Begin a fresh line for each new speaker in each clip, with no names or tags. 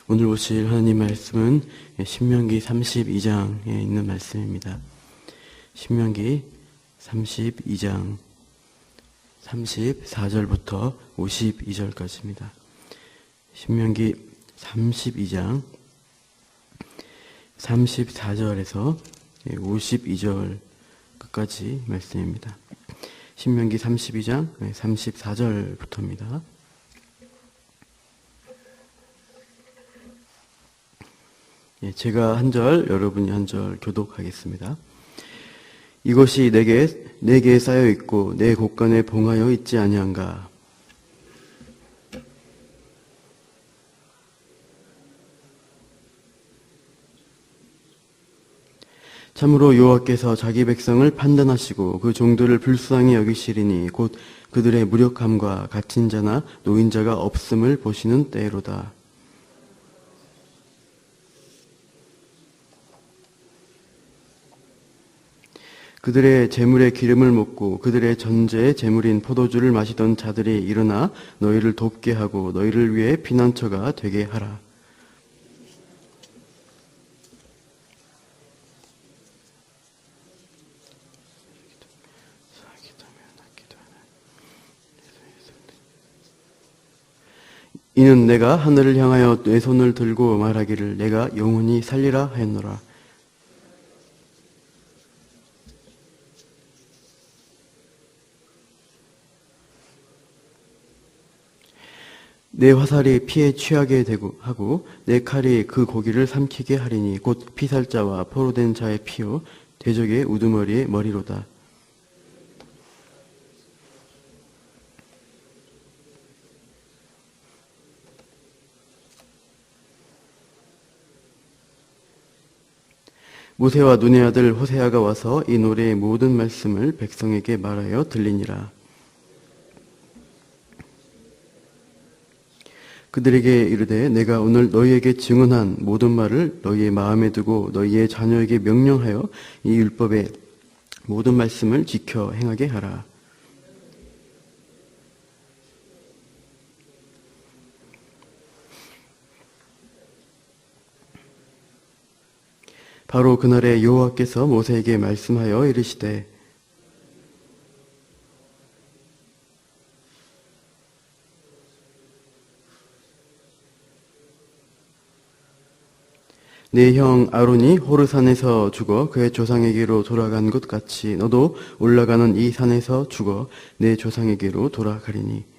오늘 보실 하나님 말씀은 신명기 32장에 있는 말씀입니다. 신명기 32장 34절부터 52절까지입니다. 신명기 32장 34절에서 52절 끝까지 말씀입니다. 신명기 32장 34절부터입니다. 제가 한 절, 여러분이 한 절 교독하겠습니다. 이것이 내게 쌓여 있고 내 곳간에 봉하여 있지 아니한가. 참으로 여호와께서 자기 백성을 판단하시고 그 종들을 불쌍히 여기시리니 곧 그들의 무력함과 갇힌 자나 노인자가 없음을 보시는 때로다. 그들의 재물에 기름을 묻고 그들의 전제의 재물인 포도주를 마시던 자들이 일어나 너희를 돕게 하고 너희를 위해 피난처가 되게 하라. 이는 내가 하늘을 향하여 내 손을 들고 말하기를 내가 영원히 살리라 하였노라. 내 화살이 피에 취하게 되고 하고 내 칼이 그 고기를 삼키게 하리니 곧 피살자와 포로된 자의 피요 대적의 우두머리의 머리로다. 모세와 눈의 아들 호세아가 와서 이 노래의 모든 말씀을 백성에게 말하여 들리니라. 그들에게 이르되 내가 오늘 너희에게 증언한 모든 말을 너희의 마음에 두고 너희의 자녀에게 명령하여 이 율법의 모든 말씀을 지켜 행하게 하라. 바로 그날에 여호와께서 모세에게 말씀하여 이르시되 네 형 아론이 호르산에서 죽어 그의 조상에게로 돌아간 것 같이 너도 올라가는 이 산에서 죽어 내 조상에게로 돌아가리니.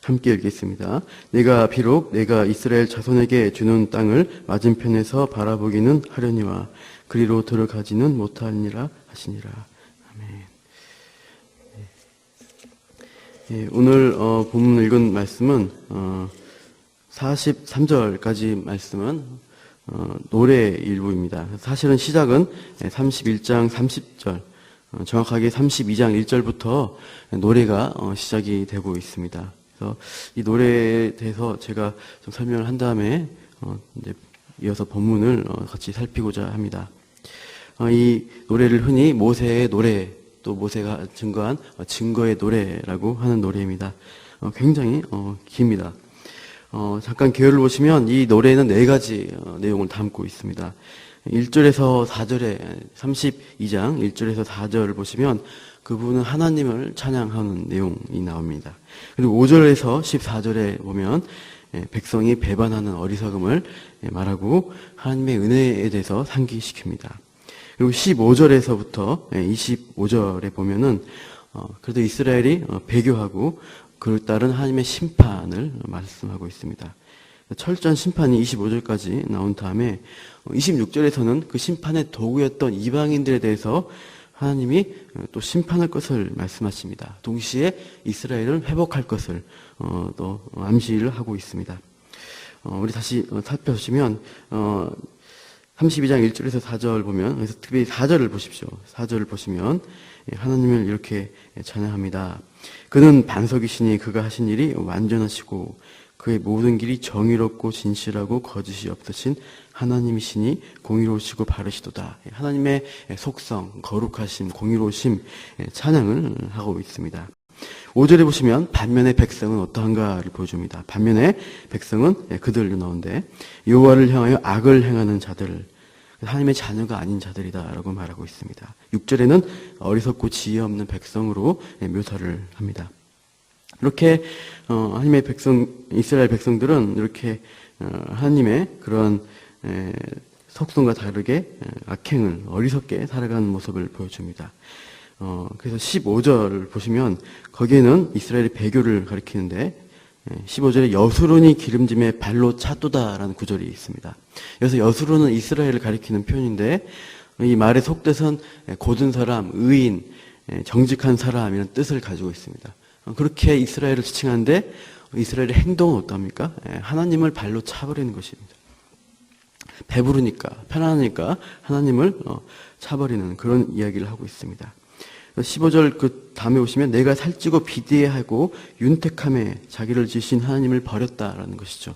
함께 읽겠습니다. 비록 내가 이스라엘 자손에게 주는 땅을 맞은편에서 바라보기는 하려니와 그리로 들어가지는 못하니라 하시니라. 오늘 본문 읽은 말씀은 43절까지 말씀은 노래 일부입니다. 사실은 시작은 31장 30절, 정확하게 32장 1절부터 노래가 시작이 되고 있습니다. 그래서 이 노래에 대해서 제가 좀 설명을 한 다음에 이제 이어서 본문을 같이 살피고자 합니다. 이 노래를 흔히 모세의 노래, 또 모세가 증거한 증거의 노래라고 하는 노래입니다. 굉장히 깁니다. 잠깐 계율을 보시면 이 노래는 4가지 내용을 담고 있습니다. 1절에서 4절에 32장 1절에서 4절을 보시면 그 부분은 하나님을 찬양하는 내용이 나옵니다. 그리고 5절에서 14절에 보면 백성이 배반하는 어리석음을 말하고 하나님의 은혜에 대해서 상기시킵니다. 그리고 15절에서부터 25절에 보면은 그래도 이스라엘이 배교하고 그를 따른 하나님의 심판을 말씀하고 있습니다. 철저한 심판이 25절까지 나온 다음에 26절에서는 그 심판의 도구였던 이방인들에 대해서 하나님이 또 심판할 것을 말씀하십니다. 동시에 이스라엘을 회복할 것을 또 암시를 하고 있습니다. 우리 다시 살펴보시면 32장 1절에서 4절 보면, 그래서 특별히 4절을 보십시오. 4절을 보시면 하나님을 이렇게 찬양합니다. 그는 반석이시니 그가 하신 일이 완전하시고 그의 모든 길이 정의롭고 진실하고 거짓이 없으신 하나님이시니 공의로우시고 바르시도다. 하나님의 속성, 거룩하심, 공의로우심 찬양을 하고 있습니다. 5절에 보시면 반면의 백성은 어떠한가를 보여줍니다. 반면의 백성은 그들로 나오는데 여호와를 향하여 악을 행하는 자들, 하나님의 자녀가 아닌 자들이다라고 말하고 있습니다. 6절에는 어리석고 지혜 없는 백성으로 묘사를 합니다. 이렇게 하나님의 백성, 이스라엘 백성들은 이렇게 하나님의 그런 속성과 다르게 악행을 어리석게 살아가는 모습을 보여줍니다. 그래서 15절 보시면 거기에는 이스라엘의 배교를 가리키는데 15절에 여수론이 기름짐에 발로 찼도다라는 구절이 있습니다. 그래서 여수론은 이스라엘을 가리키는 표현인데 이 말의 속뜻은 고든 사람, 의인, 정직한 사람이라는 뜻을 가지고 있습니다. 그렇게 이스라엘을 지칭하는데 이스라엘의 행동은 어떠합니까? 하나님을 발로 차버리는 것입니다. 배부르니까, 편안하니까 하나님을 차버리는 그런 이야기를 하고 있습니다. 15절 그 다음에 오시면 내가 살찌고 비대하고 윤택함에 자기를 지으신 하나님을 버렸다라는 것이죠.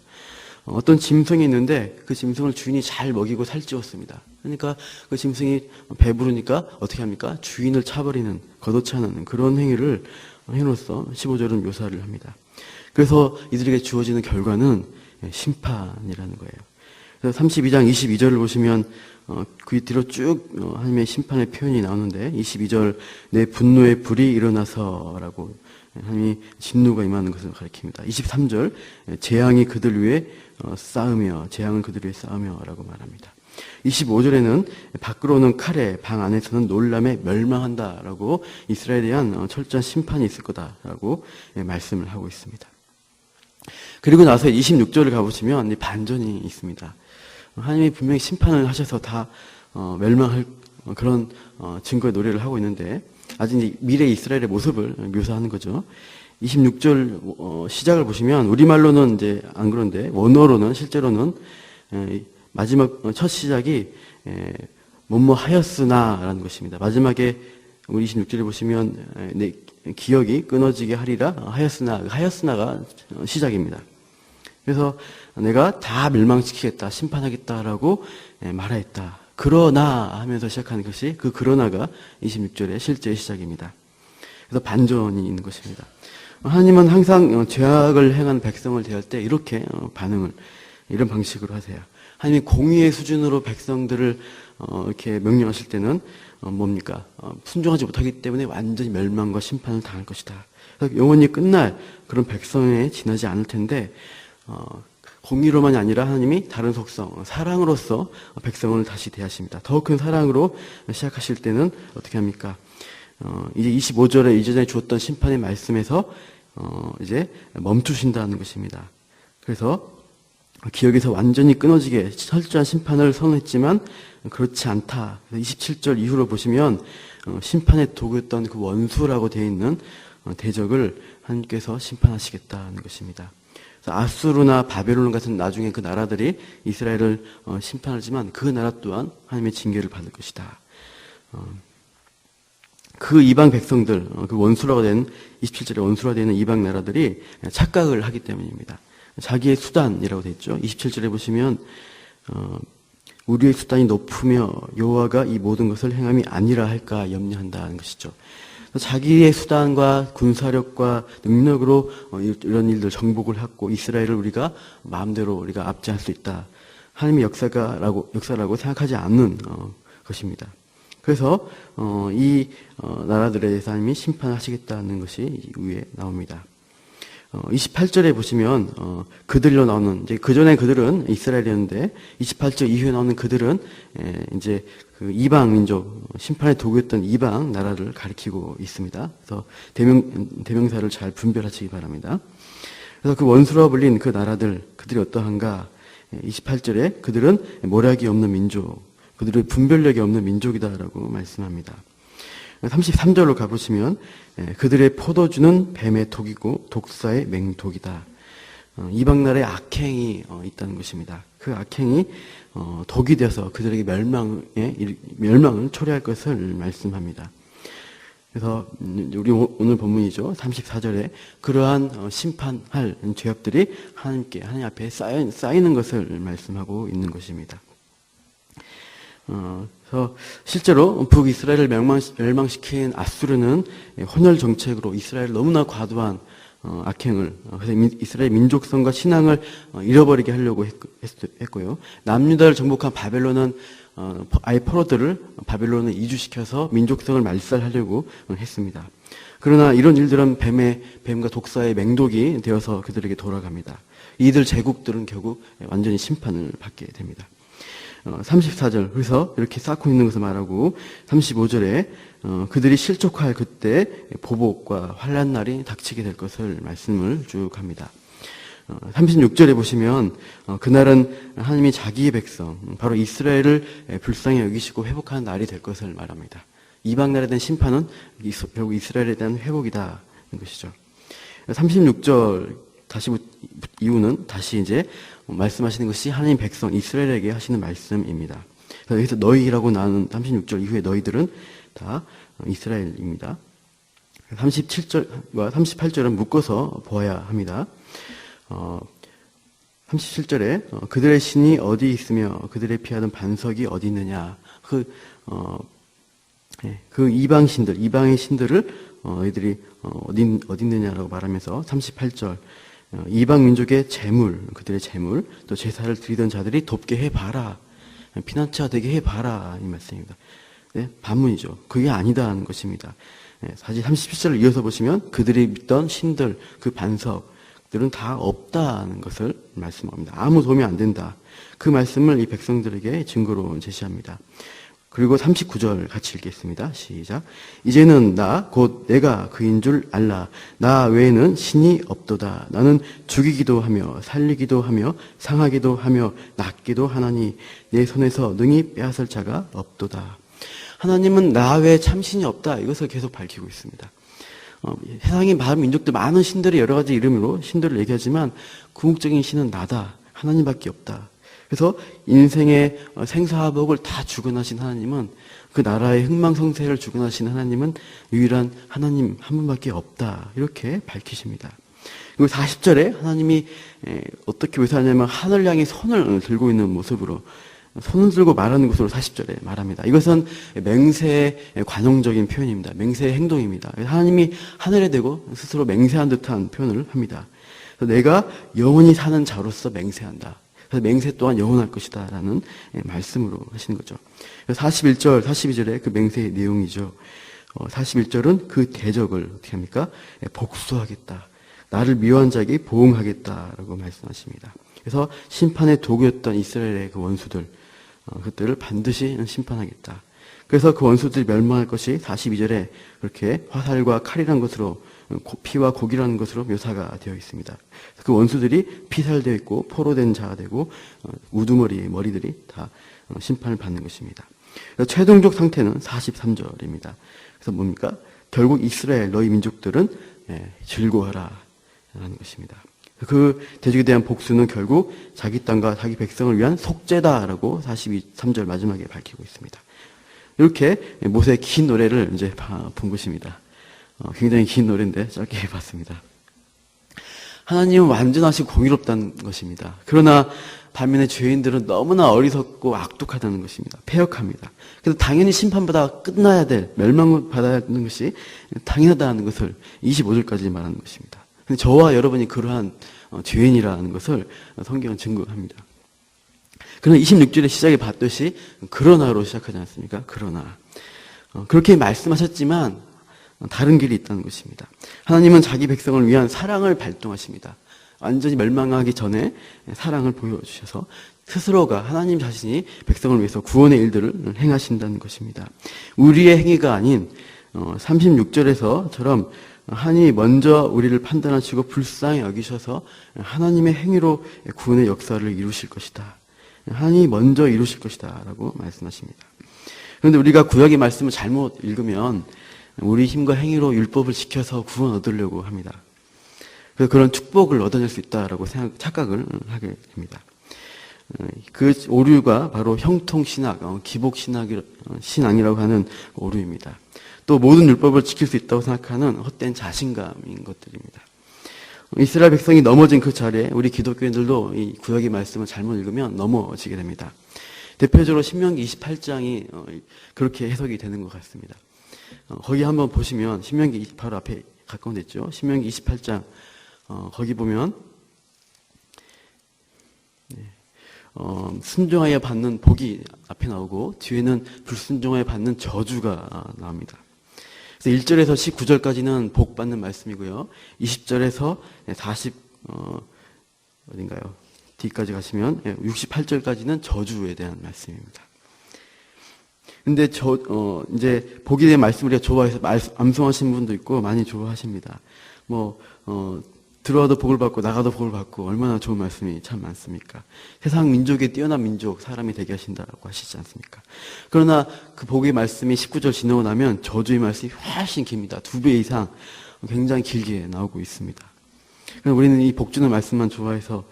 어떤 짐승이 있는데 그 짐승을 주인이 잘 먹이고 살찌웠습니다. 그러니까 그 짐승이 배부르니까 어떻게 합니까? 주인을 차버리는, 걷어차는 그런 행위를 행위로서 15절은 묘사를 합니다. 그래서 이들에게 주어지는 결과는 심판이라는 거예요. 그래서 32장 22절을 보시면 그 뒤로 쭉 하나님의 심판의 표현이 나오는데 22절 내 분노의 불이 일어나서라고 하나님이 진노가 임하는 것을 가리킵니다. 23절 재앙이 그들 위에 쌓으며 재앙은 그들 위에 쌓으며라고 말합니다. 25절에는 밖으로는 칼에 방 안에서는 놀람에 멸망한다라고 이스라엘에 대한 철저한 심판이 있을 거다라고 말씀을 하고 있습니다. 그리고 나서 26절을 가보시면 반전이 있습니다. 하나님이 분명히 심판을 하셔서 다 멸망할 그런 증거의 노래를 하고 있는데 아직 이제 미래 이스라엘의 모습을 묘사하는 거죠. 26절 시작을 보시면 우리말로는 이제 안 그런데 원어로는 실제로는 마지막 첫 시작이 뭐뭐 하였으나라는 것입니다. 마지막에 우리 26절에 보시면 내 기억이 끊어지게 하리라 하였으나가 시작입니다. 그래서 내가 다 멸망시키겠다, 심판하겠다라고 말하였다. 그러나 하면서 시작하는 것이 그 그러나가 26절의 실제 시작입니다. 그래서 반전이 있는 것입니다. 하나님은 항상 죄악을 행한 백성을 대할 때 이렇게 반응을 이런 방식으로 하세요. 하나님이 공의의 수준으로 백성들을 이렇게 명령하실 때는 뭡니까? 순종하지 못하기 때문에 완전히 멸망과 심판을 당할 것이다. 영원히 끝날 그런 백성에 지나지 않을 텐데 공의로만이 아니라 하나님이 다른 속성, 사랑으로서 백성을 다시 대하십니다. 더 큰 사랑으로 시작하실 때는 어떻게 합니까? 이제 25절에 이전에 주었던 심판의 말씀에서 이제 멈추신다는 것입니다. 그래서 기억에서 완전히 끊어지게 철저한 심판을 선언했지만 그렇지 않다. 27절 이후로 보시면 심판의 도구였던 그 원수라고 되어 있는 대적을 하나님께서 심판하시겠다는 것입니다. 아수르나 바벨론 같은 나중에 그 나라들이 이스라엘을 심판하지만 그 나라 또한 하나님의 징계를 받을 것이다. 그 이방 백성들, 그 원수라고 된 27절에 원수라 되는 이방 나라들이 착각을 하기 때문입니다. 자기의 수단이라고 되어 있죠. 27절에 보시면 우리의 수단이 높으며 여호와가 이 모든 것을 행함이 아니라 할까 염려한다는 것이죠. 자기의 수단과 군사력과 능력으로 이런 일들 정복을 하고 이스라엘을 우리가 마음대로 우리가 압제할 수 있다. 하나님의 역사라고 생각하지 않는 것입니다. 그래서 이 나라들에 대해서 하나님이 심판하시겠다는 것이 위에 나옵니다. 28절에 보시면 그들로 나오는 이제 그 전에 그들은 이스라엘이었는데 28절 이후에 나오는 그들은 이제 그 이방 민족 심판의 도구였던 이방 나라를 가리키고 있습니다. 그래서 대명사를 잘 분별하시기 바랍니다. 그래서 그 원수로 불린 그 나라들 그들이 어떠한가? 28절에 그들은 모략이 없는 민족, 그들의 분별력이 없는 민족이다라고 말씀합니다. 33절로 가보시면 그들의 포도주는 뱀의 독이고 독사의 맹독이다. 이방 나라의 악행이 있다는 것입니다. 그 악행이 독이 되어서 그들에게 멸망을 초래할 것을 말씀합니다. 그래서 우리 오늘 본문이죠. 34절에 그러한 심판할 죄악들이 하나님 앞에 쌓이는 것을 말씀하고 있는 것입니다. 그래서 실제로 북이스라엘을 멸망시킨 아수르는 혼혈 정책으로 이스라엘을 너무나 과도한 악행을, 그래서 이스라엘 민족성과 신앙을 잃어버리게 하려고 했고요. 남유다를 정복한 바벨론은 아예 포로들을 바벨론에 이주시켜서 민족성을 말살하려고 했습니다. 그러나 이런 일들은 뱀과 독사의 맹독이 되어서 그들에게 돌아갑니다. 이들 제국들은 결국 완전히 심판을 받게 됩니다. 34절, 그래서 이렇게 쌓고 있는 것을 말하고 35절에 그들이 실족할 그때 보복과 환난 날이 닥치게 될 것을 말씀을 쭉 합니다. 36절에 보시면 그날은 하나님이 자기의 백성, 바로 이스라엘을 불쌍히 여기시고 회복하는 날이 될 것을 말합니다. 이방 나라에 대한 심판은 결국 이스라엘에 대한 회복이다는 것이죠. 36절 이유는 다시 이제 말씀하시는 것이 하나님 백성 이스라엘에게 하시는 말씀입니다. 그래서 여기서 너희라고 나오는 36절 이후에 너희들은 다 이스라엘입니다. 37절과 38절은 묶어서 보아야 합니다. 37절에 그들의 신이 어디 있으며 그들의 피하던 반석이 어디 있느냐. 그 이방신들, 이방의 신들을 너희들이 어디 있느냐라고 말하면서 38절 이방 민족의 재물, 그들의 재물, 또 제사를 드리던 자들이 돕게 해봐라. 피난처가 되게 해봐라. 이 말씀입니다. 네, 반문이죠. 그게 아니다는 것입니다. 사실 37절을 이어서 보시면 그들이 믿던 신들, 그 반석들은 다 없다는 것을 말씀합니다. 아무 도움이 안 된다. 그 말씀을 이 백성들에게 증거로 제시합니다. 그리고 39절 같이 읽겠습니다. 시작. 이제는 나 곧 내가 그인 줄 알라. 나 외에는 신이 없도다. 나는 죽이기도 하며 살리기도 하며 상하기도 하며 낫기도 하나니 내 손에서 능히 빼앗을 자가 없도다. 하나님은 나 외에 참신이 없다. 이것을 계속 밝히고 있습니다. 세상에 많은 민족들, 많은 신들의 여러 가지 이름으로 신들을 얘기하지만 궁극적인 신은 나다. 하나님밖에 없다. 그래서 인생의 생사화복을 다 주관하신 하나님은, 그 나라의 흥망성쇠를 주관하신 하나님은 유일한 하나님 한 분밖에 없다. 이렇게 밝히십니다. 그리고 40절에 하나님이 어떻게 묘사하냐면 하늘 향해 손을 들고 있는 모습으로, 손을 들고 말하는 것으로 40절에 말합니다. 이것은 맹세의 관용적인 표현입니다. 맹세의 행동입니다. 하나님이 하늘에 대고 스스로 맹세한 듯한 표현을 합니다. 그래서 내가 영원히 사는 자로서 맹세한다. 그래서 맹세 또한 영원할 것이다 라는 말씀으로 하시는 거죠. 41절, 42절에 그 맹세의 내용이죠. 41절은 그 대적을 어떻게 합니까? 복수하겠다. 나를 미워한 자에게 보응하겠다라고 말씀하십니다. 그래서 심판의 도구였던 이스라엘의 그 원수들, 그들을 반드시 심판하겠다. 그래서 그 원수들이 멸망할 것이 42절에 그렇게 화살과 칼이라는 것으로, 피와 고기라는 것으로 묘사가 되어 있습니다. 그 원수들이 피살되어 있고 포로된 자가 되고 우두머리의 머리들이 다 심판을 받는 것입니다. 그래서 최종적 상태는 43절입니다. 그래서 뭡니까? 결국 이스라엘 너희 민족들은 즐거워하라 라는 것입니다. 그 대적에 대한 복수는 결국 자기 땅과 자기 백성을 위한 속죄다라고 43절 마지막에 밝히고 있습니다. 이렇게 모세의 긴 노래를 이제 본 것입니다. 굉장히 긴 노래인데 짧게 해봤습니다. 하나님은 완전하시고 공의롭다는 것입니다. 그러나 반면에 죄인들은 너무나 어리석고 악독하다는 것입니다. 패역합니다. 그래서 당연히 심판받아 끝나야 될, 멸망받아야 하는 것이 당연하다는 것을 25절까지 말하는 것입니다. 근데 저와 여러분이 그러한 죄인이라는 것을 성경은 증거합니다. 그러나 26절의 시작에 봤듯이 그러나로 시작하지 않습니까? 그러나 그렇게 말씀하셨지만 다른 길이 있다는 것입니다. 하나님은 자기 백성을 위한 사랑을 발동하십니다. 완전히 멸망하기 전에 사랑을 보여주셔서 스스로가, 하나님 자신이 백성을 위해서 구원의 일들을 행하신다는 것입니다. 우리의 행위가 아닌 36절에서처럼 하나님이 먼저 우리를 판단하시고 불쌍히 여기셔서 하나님의 행위로 구원의 역사를 이루실 것이다. 하나님이 먼저 이루실 것이다 라고 말씀하십니다. 그런데 우리가 구약의 말씀을 잘못 읽으면 우리 힘과 행위로 율법을 지켜서 구원 얻으려고 합니다. 그래서 그런 축복을 얻어낼 수 있다라고 착각을 하게 됩니다. 그 오류가 바로 형통신학, 기복신앙이라고 하는 오류입니다. 또 모든 율법을 지킬 수 있다고 생각하는 헛된 자신감인 것들입니다. 이스라엘 백성이 넘어진 그 자리에 우리 기독교인들도 이 구약의 말씀을 잘못 읽으면 넘어지게 됩니다. 대표적으로 신명기 28장이 그렇게 해석이 되는 것 같습니다. 거기 한번 보시면 신명기 바로 앞에 가까운 데 있죠. 신명기 28장 거기 보면 순종하여 받는 복이 앞에 나오고 뒤에는 불순종하여 받는 저주가 나옵니다. 그래서 1절에서 19절까지는 복 받는 말씀이고요. 20절에서 40 어딘가요? 뒤까지 가시면 68절까지는 저주에 대한 말씀입니다. 근데 이제 복에 대한 말씀을 우리가 좋아해서 암송하시는 분도 있고 많이 좋아하십니다. 들어와도 복을 받고 나가도 복을 받고 얼마나 좋은 말씀이 참 많습니까? 세상 민족의 뛰어난 민족 사람이 되게 하신다고 하시지 않습니까? 그러나 그 복의 말씀이 19절 지나고 나면 저주의 말씀이 훨씬 깁니다. 2배 이상 굉장히 길게 나오고 있습니다. 그럼 우리는 이 복 주는 말씀만 좋아해서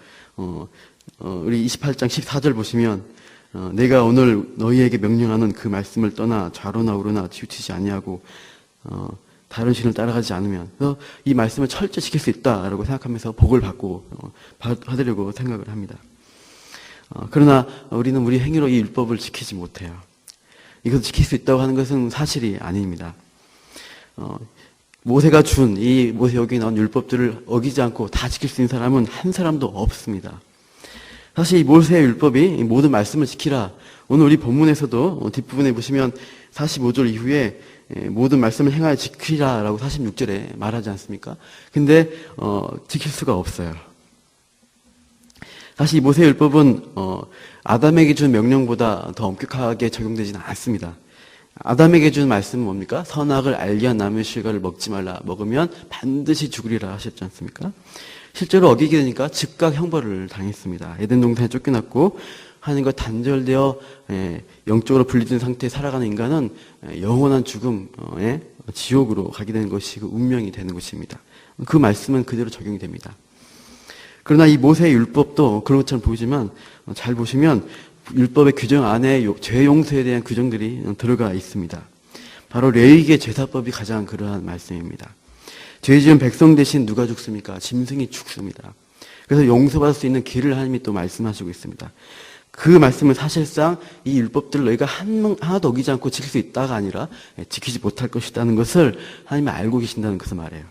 우리 28장 14절 보시면 내가 오늘 너희에게 명령하는 그 말씀을 떠나 좌로나 우로나 치우치지 아니하고 다른 신을 따라가지 않으면 이 말씀을 철저히 지킬 수 있다라고 생각하면서 복을 받으려고 생각을 합니다. 그러나 우리는 우리 행위로 이 율법을 지키지 못해요. 이것을 지킬 수 있다고 하는 것은 사실이 아닙니다. 모세가 준 이 모세여기 나온 율법들을 어기지 않고 다 지킬 수 있는 사람은 한 사람도 없습니다. 사실 이 모세의 율법이 모든 말씀을 지키라. 오늘 우리 본문에서도 뒷부분에 보시면 45절 이후에 모든 말씀을 행하여 지키라라고 46절에 말하지 않습니까? 근데 지킬 수가 없어요. 사실 이 모세의 율법은 아담에게 준 명령보다 더 엄격하게 적용되지는 않습니다. 아담에게 준 말씀은 뭡니까? 선악을 알게 한 나무의 실과를 먹지 말라. 먹으면 반드시 죽으리라 하셨지 않습니까? 실제로 어기게 되니까 즉각 형벌을 당했습니다. 에덴 동산에 쫓겨났고 하나님과 단절되어 영적으로 분리된 상태에 살아가는 인간은 영원한 죽음의 지옥으로 가게 되는 것이 그 운명이 되는 것입니다. 그 말씀은 그대로 적용이 됩니다. 그러나 이 모세의 율법도 그런 것처럼 보이지만 잘 보시면 율법의 규정 안에 죄 용서에 대한 규정들이 들어가 있습니다. 바로 레위기의 제사법이 가장 그러한 말씀입니다. 죄 지은 백성 대신 누가 죽습니까? 짐승이 죽습니다. 그래서 용서받을 수 있는 길을 하나님이 또 말씀하시고 있습니다. 그 말씀은 사실상 이 율법들을 너희가 하나도 어기지 않고 지킬 수 있다가 아니라 지키지 못할 것이라는 것을 하나님이 알고 계신다는 것을 말해요.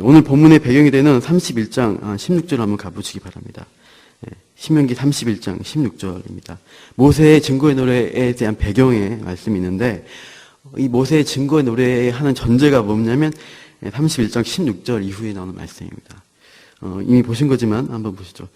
오늘 본문의 배경이 되는 31장 16절 한번 가보시기 바랍니다. 신명기 31장 16절입니다. 모세의 증거의 노래에 대한 배경의 말씀이 있는데 이 모세의 증거의 노래에 하는 전제가 뭐냐면 31장 16절 이후에 나오는 말씀입니다. 이미 보신 거지만 한번 보시죠.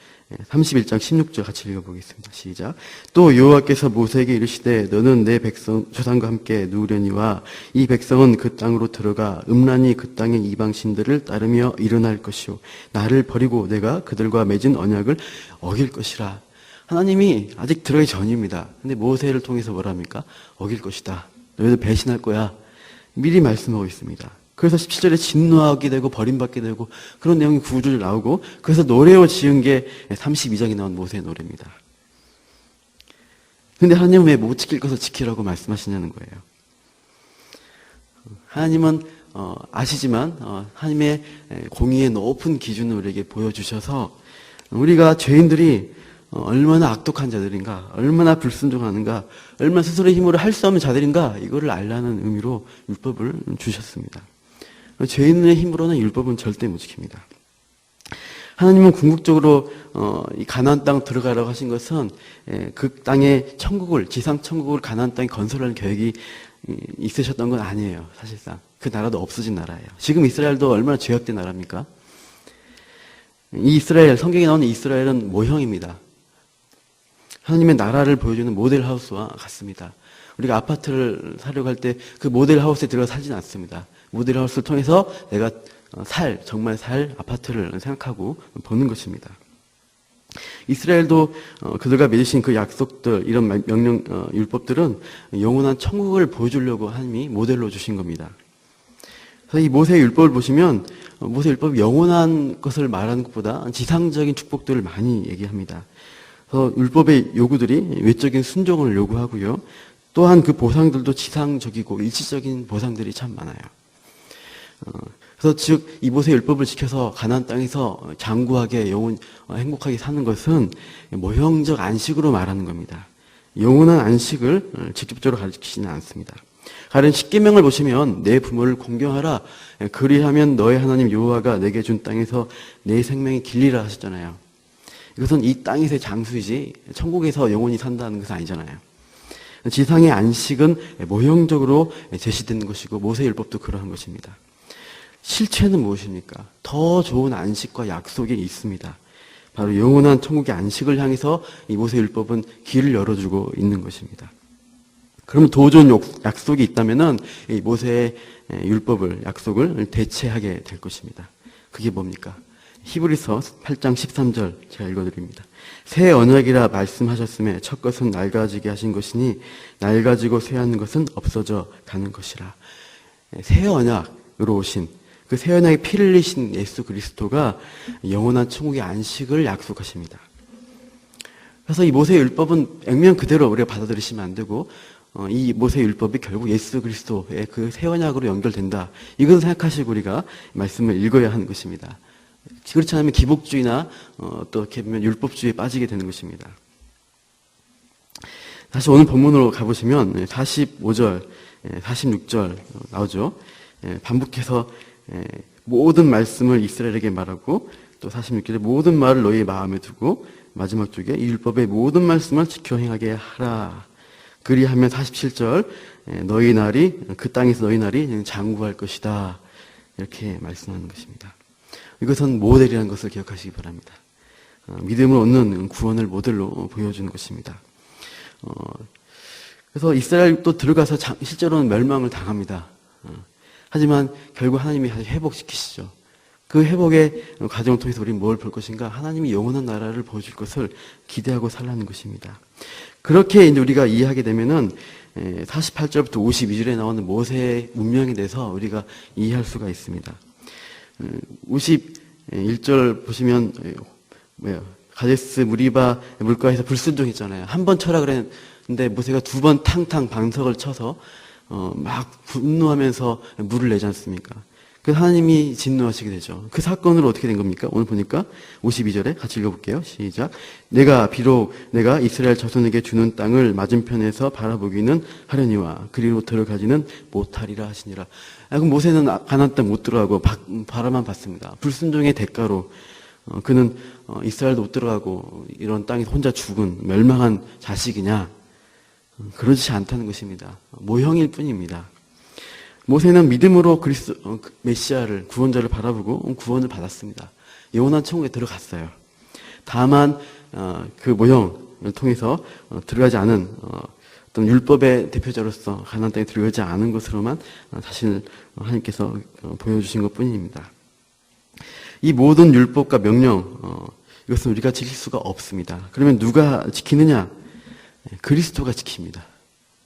31장 16절 같이 읽어보겠습니다. 시작. 또 여호와께서 모세에게 이르시되 너는 내 백성 조상과 함께 누우려니와 이 백성은 그 땅으로 들어가 음란히 그 땅의 이방신들을 따르며 일어날 것이요 나를 버리고 내가 그들과 맺은 언약을 어길 것이라. 하나님이 아직 들어가기 전입니다. 근데 모세를 통해서 뭐랍니까? 어길 것이다. 너희들 배신할 거야. 미리 말씀하고 있습니다. 그래서 17절에 진노하게 되고 버림받게 되고 그런 내용이 구절에 나오고 그래서 노래を지은 게 32장에 나온 모세의 노래입니다. 근데 하나님은 왜 못 지킬 것을 지키라고 말씀하시냐는 거예요. 하나님은 아시지만 하나님의 공의의 높은 기준을 우리에게 보여주셔서 우리가 죄인들이 얼마나 악독한 자들인가, 얼마나 불순종하는가, 얼마나 스스로의 힘으로 할 수 없는 자들인가 이거를 알라는 의미로 율법을 주셨습니다. 죄인의 힘으로는 율법은 절대 못 지킵니다. 하나님은 궁극적으로 이 가나안 땅 들어가라고 하신 것은 그 땅에 천국을 지상 천국을 가나안 땅에 건설하는 계획이 있으셨던 건 아니에요. 사실상 그 나라도 없어진 나라예요. 지금 이스라엘도 얼마나 죄악된 나라입니까? 이 이스라엘 성경에 나오는 이스라엘은 모형입니다. 하나님의 나라를 보여주는 모델하우스와 같습니다. 우리가 아파트를 사려고 할 때 그 모델하우스에 들어가 살지는 않습니다. 모델하우스를 통해서 내가 정말 살 아파트를 생각하고 보는 것입니다. 이스라엘도 그들과 맺으신 그 약속들, 이런 명령, 율법들은 영원한 천국을 보여주려고 하나님이 모델로 주신 겁니다. 그래서 이 모세의 율법을 보시면 모세의 율법이 영원한 것을 말하는 것보다 지상적인 축복들을 많이 얘기합니다. 그래서 율법의 요구들이 외적인 순종을 요구하고요. 또한 그 보상들도 지상적이고 일시적인 보상들이 참 많아요. 그래서 즉 이 모세의 율법을 지켜서 가나안 땅에서 장구하게 행복하게 사는 것은 모형적 안식으로 말하는 겁니다. 영원한 안식을 직접적으로 가르치지는 않습니다. 가령 십계명을 보시면 내 부모를 공경하라, 그리하면 너의 하나님 여호와가 내게 준 땅에서 내 생명이 길리라 하셨잖아요. 이것은 이 땅에서의 장수이지 천국에서 영원히 산다는 것은 아니잖아요. 지상의 안식은 모형적으로 제시된 것이고 모세율법도 그러한 것입니다. 실체는 무엇입니까? 더 좋은 안식과 약속이 있습니다. 바로 영원한 천국의 안식을 향해서 이 모세율법은 길을 열어주고 있는 것입니다. 그러면 더 좋은 약속이 있다면은 이 모세의 율법을, 약속을 대체하게 될 것입니다. 그게 뭡니까? 히브리서 8장 13절 제가 읽어드립니다. 새 언약이라 말씀하셨음에 첫 것은 낡아지게 하신 것이니 낡아지고 쇠하는 것은 없어져 가는 것이라. 새 언약으로 오신 그 새 언약의 피를 흘리신 예수 그리스도가 영원한 천국의 안식을 약속하십니다. 그래서 이 모세의 율법은 액면 그대로 우리가 받아들이시면 안 되고 이 모세의 율법이 결국 예수 그리스도의 그 새 언약으로 연결된다. 이건 생각하시고 우리가 말씀을 읽어야 하는 것입니다. 그렇지 않으면 기복주의나 또 이렇게 보면 율법주의에 빠지게 되는 것입니다. 다시 오늘 본문으로 가보시면 45절, 46절 나오죠. 반복해서 모든 말씀을 이스라엘에게 말하고 또 46절에 모든 말을 너희 마음에 두고 마지막 쪽에 이 율법의 모든 말씀을 지켜 행하게 하라. 그리하면 47절 너희 날이 그 땅에서 너희 날이 장구할 것이다. 이렇게 말씀하는 것입니다. 이것은 모델이라는 것을 기억하시기 바랍니다. 믿음을 얻는 구원을 모델로 보여주는 것입니다. 그래서 이스라엘 또 들어가서 실제로는 멸망을 당합니다. 하지만 결국 하나님이 회복시키시죠. 그 회복의 과정을 통해서 우리는 뭘 볼 것인가? 하나님이 영원한 나라를 보여줄 것을 기대하고 살라는 것입니다. 그렇게 이제 우리가 이해하게 되면은 48절부터 52절에 나오는 모세의 운명에 대해서 우리가 이해할 수가 있습니다. 51절 보시면 가데스 무리바 물가에서 불순종했잖아요. 한 번 쳐라 그랬는데 모세가 두 번 탕탕 반석을 쳐서 막 분노하면서 물을 내지 않습니까? 그 하나님이 진노하시게 되죠. 그 사건으로 어떻게 된 겁니까? 오늘 보니까 52절에 같이 읽어볼게요. 시작. 비록 내가 이스라엘 자손에게 주는 땅을 맞은편에서 바라보기는 하려니와 그리로 들어가지는 못하리라 하시니라. 그럼 모세는 가나안 땅 못 들어가고 바라만 봤습니다. 불순종의 대가로 그는 이스라엘도 못 들어가고 이런 땅에서 혼자 죽은 멸망한 자식이냐? 그러지 않다는 것입니다. 모형일 뿐입니다. 모세는 믿음으로 메시아를, 구원자를 바라보고 구원을 받았습니다. 영원한 천국에 들어갔어요. 다만 그 모형을 통해서 들어가지 않은 어떤 율법의 대표자로서 가나안 땅에 들어가지 않은 것으로만 자신을 하나님께서 보여주신 것뿐입니다. 이 모든 율법과 명령, 이것은 우리가 지킬 수가 없습니다. 그러면 누가 지키느냐? 그리스도가 지킵니다.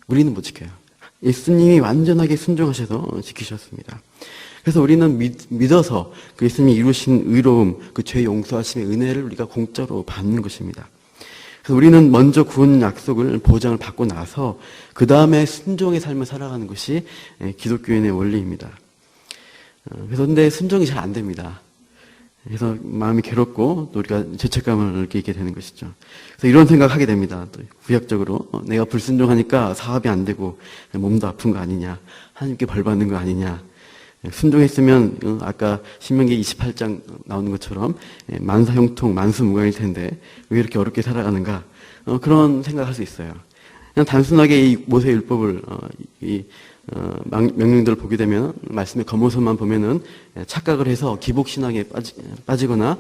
우리는 못 지켜요. 예수님이 완전하게 순종하셔서 지키셨습니다. 그래서 우리는 믿어서 그 예수님이 이루신 의로움, 그 죄 용서하심의 은혜를 우리가 공짜로 받는 것입니다. 그래서 우리는 먼저 구원 약속을 보장을 받고 나서 그 다음에 순종의 삶을 살아가는 것이 기독교인의 원리입니다. 그런데 순종이 잘 안 됩니다. 그래서 마음이 괴롭고 또 우리가 죄책감을 느끼게 되는 것이죠. 그래서 이런 생각하게 됩니다. 또 구약적으로 내가 불순종하니까 사업이 안 되고 몸도 아픈 거 아니냐, 하나님께 벌 받는 거 아니냐. 순종했으면 아까 신명기 28장 나오는 것처럼 만사형통 만수무강일 텐데 왜 이렇게 어렵게 살아가는가, 그런 생각할 수 있어요. 그냥 단순하게 이 모세 율법을 명령들을 보게 되면 말씀의 겉모습만 보면은 착각을 해서 기복신앙에 빠지거나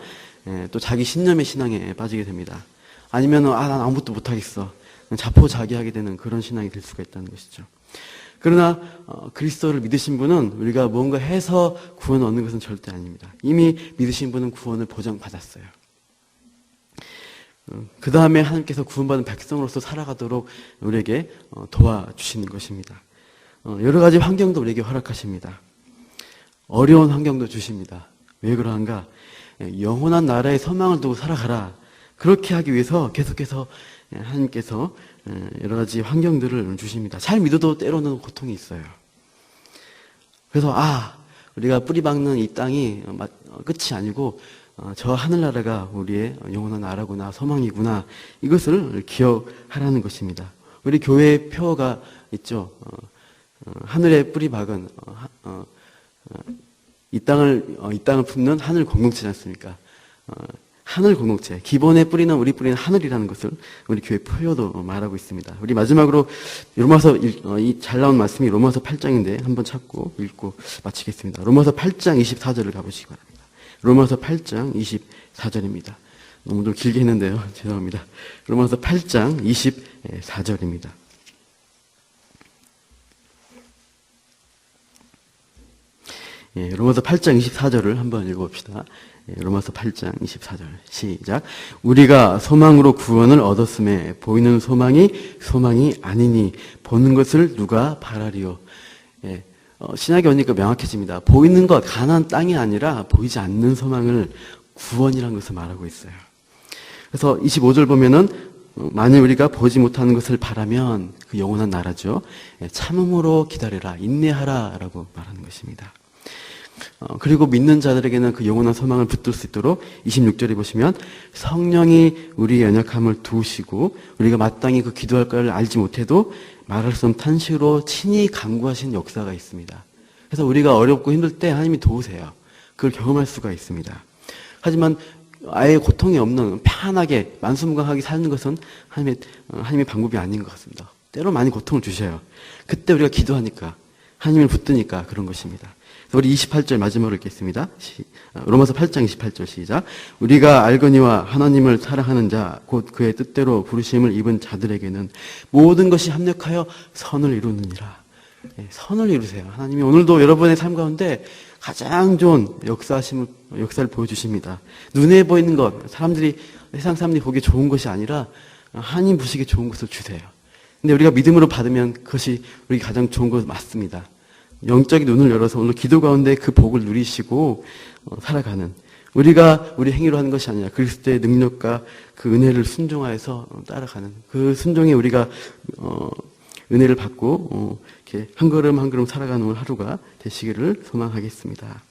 또 자기 신념의 신앙에 빠지게 됩니다. 아니면은 난 아무것도 못하겠어, 자포자기하게 되는 그런 신앙이 될 수가 있다는 것이죠. 그러나 그리스도를 믿으신 분은 우리가 뭔가 해서 구원을 얻는 것은 절대 아닙니다. 이미 믿으신 분은 구원을 보장받았어요. 그 다음에 하나님께서 구원받은 백성으로서 살아가도록 우리에게 도와주시는 것입니다. 여러 가지 환경도 우리에게 허락하십니다. 어려운 환경도 주십니다. 왜 그러한가? 영원한 나라의 소망을 두고 살아가라. 그렇게 하기 위해서 계속해서 하나님께서 여러 가지 환경들을 주십니다. 잘 믿어도 때로는 고통이 있어요. 그래서 우리가 뿌리 박는 이 땅이 끝이 아니고 저 하늘나라가 우리의 영원한 나라구나, 소망이구나, 이것을 기억하라는 것입니다. 우리 교회의 표어가 있죠. 하늘에 뿌리 박은 이 땅을 품는 하늘 공동체지 않습니까? 하늘 공동체, 기본의 뿌리는 우리 뿌리는 하늘이라는 것을 우리 교회 표어도 말하고 있습니다. 우리 마지막으로 로마서 이 잘 나온 말씀이 로마서 8장인데 한번 찾고 읽고 마치겠습니다. 로마서 8장 24절을 가보시기 바랍니다. 로마서 8장 24절입니다. 너무 좀 길게 했는데요. 죄송합니다. 로마서 8장 24절입니다. 로마서 8장 24절을 한번 읽어봅시다. 로마서 8장 24절 시작. 우리가 소망으로 구원을 얻었음에 보이는 소망이 아니니 보는 것을 누가 바라리요. 신약에 오니까 명확해집니다. 보이는 것, 가나안 땅이 아니라 보이지 않는 소망을 구원이라는 것을 말하고 있어요. 그래서 25절 보면은 만일 우리가 보지 못하는 것을 바라면 그 영원한 나라죠. 참음으로 기다려라, 인내하라 라고 말하는 것입니다. 그리고 믿는 자들에게는 그 영원한 소망을 붙들 수 있도록 26절에 보시면 성령이 우리의 연약함을 도우시고 우리가 마땅히 그 기도할 것을 알지 못해도 말할 수 없는 탄식으로 친히 간구하시는 역사가 있습니다. 그래서 우리가 어렵고 힘들 때 하나님이 도우세요. 그걸 경험할 수가 있습니다. 하지만 아예 고통이 없는 편안하게 만수무강하게 사는 것은 하나님의 방법이 아닌 것 같습니다. 때로 많이 고통을 주셔요. 그때 우리가 기도하니까 하나님을 붙드니까 그런 것입니다. 우리 28절 마지막으로 읽겠습니다. 로마서 8장 28절 시작. 우리가 알거니와 하나님을 사랑하는 자 곧 그의 뜻대로 부르심을 입은 자들에게는 모든 것이 합력하여 선을 이루느니라. 선을 이루세요. 하나님이 오늘도 여러분의 삶 가운데 가장 좋은 역사를 보여주십니다. 눈에 보이는 것, 세상 사람들이 보기에 좋은 것이 아니라 하나님 보시기에 좋은 것을 주세요. 근데 우리가 믿음으로 받으면 그것이 우리 가장 좋은 것 맞습니다. 영적인 눈을 열어서 오늘 기도 가운데 그 복을 누리시고 살아가는, 우리가 우리 행위로 하는 것이 아니라 그리스도의 능력과 그 은혜를 순종하여서 따라가는, 그 순종에 우리가 은혜를 받고 이렇게 한 걸음 한 걸음 살아가는 오늘 하루가 되시기를 소망하겠습니다.